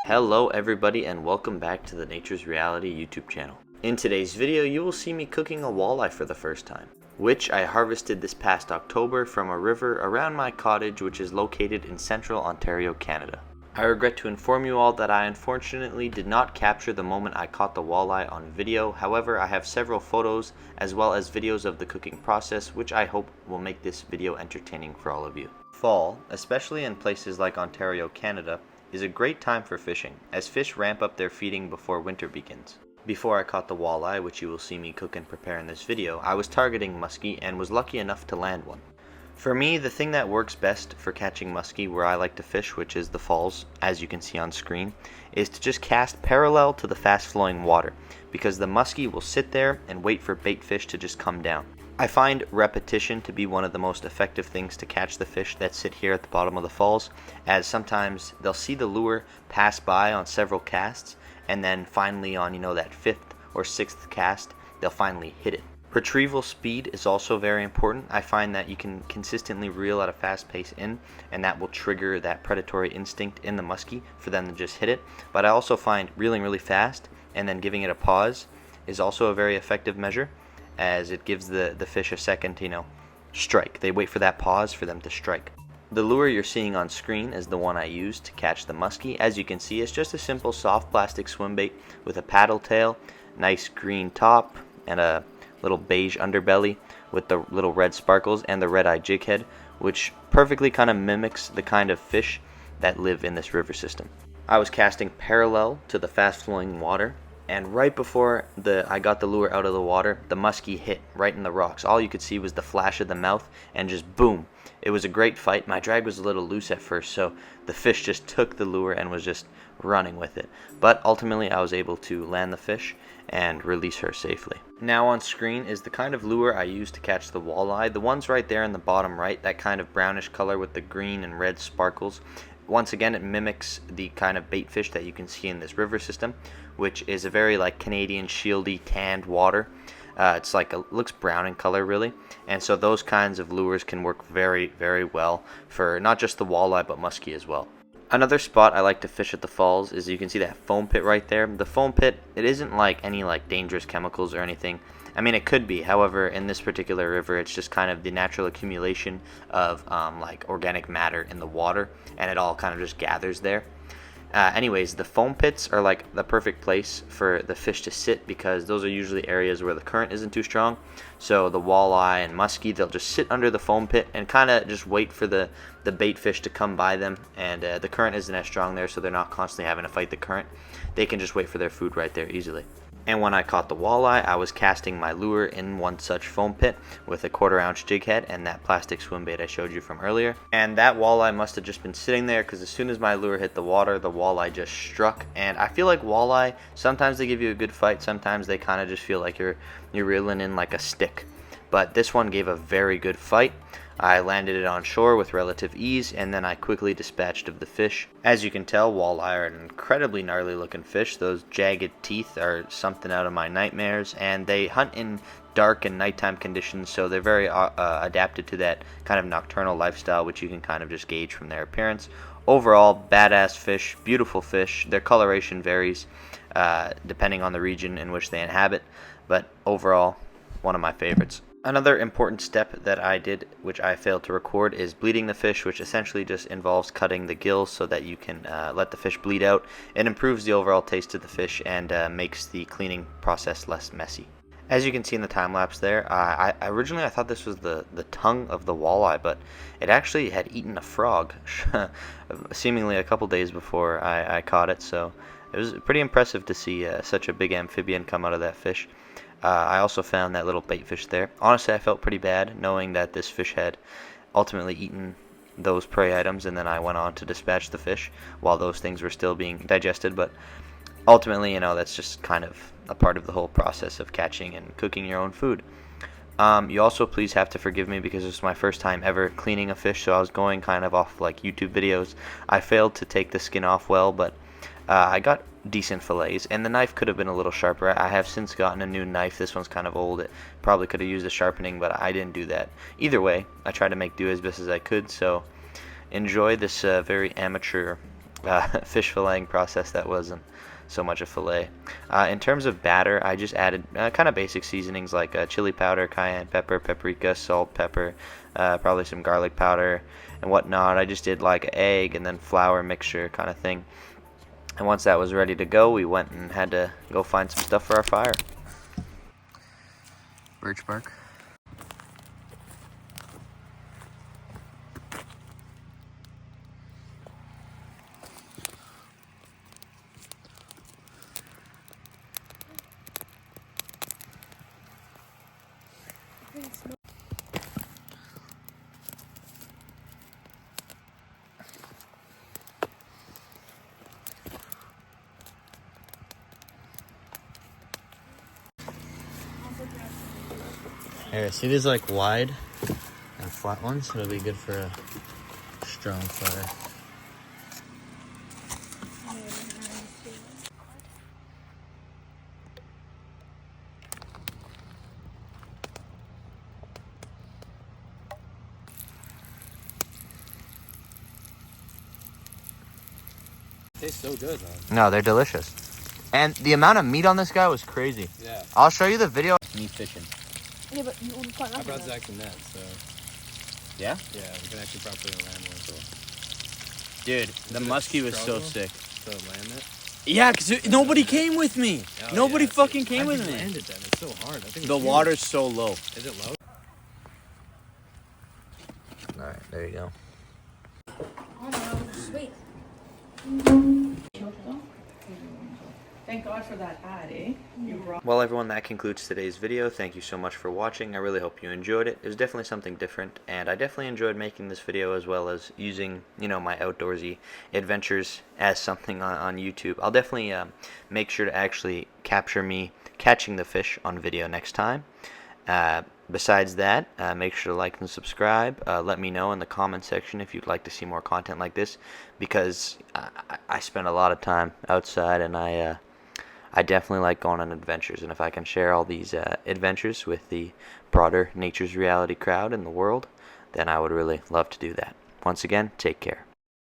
Hello everybody and welcome back to the Nature's Reality YouTube channel. In today's video you will see me cooking a walleye for the first time, which I harvested this past October from a river around my cottage, which is located in central Ontario, Canada. I regret to inform you all that I unfortunately did not capture the moment I caught the walleye on video. However, I have several photos as well as videos of the cooking process, which I hope will make this video entertaining for all of you. Fall, especially in places like Ontario, Canada, is a great time for fishing, as fish ramp up their feeding before winter begins. Before I caught the walleye, which you will see me cook and prepare in this video, I was targeting muskie and was lucky enough to land one. For me, the thing that works best for catching muskie where I like to fish, which is the falls, as you can see on screen, is to just cast parallel to the fast flowing water, because the muskie will sit there and wait for bait fish to just come down. I find repetition to be one of the most effective things to catch the fish that sit here at the bottom of the falls, as sometimes they'll see the lure pass by on several casts, and then finally on that fifth or sixth cast, they'll finally hit it. Retrieval speed is also very important. I find that you can consistently reel at a fast pace in, and that will trigger that predatory instinct in the muskie for them to just hit it. But I also find reeling really fast and then giving it a pause is also a very effective measure, as it gives the fish a second to strike. They wait for that pause for them to strike. The lure you're seeing on screen is the one I used to catch the muskie. As you can see, it's just a simple soft plastic swim bait with a paddle tail, nice green top, and a little beige underbelly with the little red sparkles and the red-eye jig head, which perfectly kind of mimics the kind of fish that live in this river system. I was casting parallel to the fast-flowing water, and right before I got the lure out of the water, the muskie hit right in the rocks. All you could see was the flash of the mouth and just boom. It was a great fight. My drag was a little loose at first, so the fish just took the lure and was just running with it. But ultimately I was able to land the fish and release her safely. Now on screen is the kind of lure I used to catch the walleye. The ones right there in the bottom right, that kind of brownish color with the green and red sparkles. Once again, it mimics the kind of bait fish that you can see in this river system, which is a very Canadian shieldy tanned water. It's looks brown in color really, and so those kinds of lures can work very, very well for not just the walleye but muskie as well. Another spot I like to fish at the falls is, you can see that foam pit right there. The foam pit, it isn't any dangerous chemicals or anything. I mean, it could be. However, in this particular river, it's just kind of the natural accumulation of organic matter in the water, and it all kind of just gathers there. Anyways, the foam pits are the perfect place for the fish to sit, because those are usually areas where the current isn't too strong. So the walleye and muskie, they'll just sit under the foam pit and kind of just wait for the bait fish to come by them, and the current isn't as strong there, so they're not constantly having to fight the current. They can just wait for their food right there easily. And when I caught the walleye, I was casting my lure in one such foam pit with a 1/4 ounce jig head and that plastic swim bait I showed you from earlier. And that walleye must have just been sitting there, because as soon as my lure hit the water, the walleye just struck. And I feel like walleye, sometimes they give you a good fight, sometimes they kind of just feel like you're reeling in like a stick. But this one gave a very good fight. I landed it on shore with relative ease, and then I quickly dispatched of the fish. As you can tell, walleye are an incredibly gnarly looking fish. Those jagged teeth are something out of my nightmares, and they hunt in dark and nighttime conditions, so they're very adapted to that kind of nocturnal lifestyle, which you can kind of just gauge from their appearance. Overall, badass fish, beautiful fish. Their coloration varies depending on the region in which they inhabit, but overall, one of my favorites. Another important step that I did, which I failed to record, is bleeding the fish, which essentially just involves cutting the gills so that you can let the fish bleed out. It improves the overall taste of the fish and makes the cleaning process less messy. As you can see in the time lapse there, originally I thought this was the tongue of the walleye, but it actually had eaten a frog, seemingly a couple days before I caught it. So it was pretty impressive to see such a big amphibian come out of that fish. I also found that little bait fish there. Honestly, I felt pretty bad knowing that this fish had ultimately eaten those prey items, and then I went on to dispatch the fish while those things were still being digested. But ultimately, that's just kind of a part of the whole process of catching and cooking your own food. You also please have to forgive me, because this is my first time ever cleaning a fish, so I was going kind of off YouTube videos. I failed to take the skin off well, but I got decent fillets, and the knife could have been a little sharper. I have since gotten a new knife. This one's kind of old. It probably could have used a sharpening, but I didn't do that. Either way, I tried to make do as best as I could, so enjoy this very amateur fish filleting process that wasn't so much a fillet. In terms of batter, I just added kind of basic seasonings like chili powder, cayenne pepper, paprika, salt, pepper, probably some garlic powder and whatnot. I just did like an egg and then flour mixture kind of thing. And once that was ready to go, we went and had to go find some stuff for our fire. Birch bark. Here, see these like wide and flat ones? It'll be good for a strong fire. Tastes so good, man. No, they're delicious. And the amount of meat on this guy was crazy. Yeah. I'll show you the video. Me fishing. Yeah, but you only caught I nothing. brought Zach some nets, so. Yeah? Yeah, we can actually properly land one. So. Dude, the muskie was so sick. To land it? Yeah, because nobody came with me. Oh, Nobody yeah, fucking came with me. Land it then. It's so hard. I think The it's water's so low. Is it low? Alright, there you go. Oh no, sweet. Thank God for that ad, eh? Well, everyone, that concludes today's video. Thank you so much for watching. I really hope you enjoyed it. It was definitely something different, and I definitely enjoyed making this video as well as using, you know, my outdoorsy adventures as something on YouTube. I'll definitely make sure to actually capture me catching the fish on video next time. Besides that, make sure to like and subscribe. Let me know in the comment section if you'd like to see more content like this, because I spend a lot of time outside, and I definitely like going on adventures, and if I can share all these adventures with the broader Nature's Reality crowd in the world, then I would really love to do that. Once again, take care.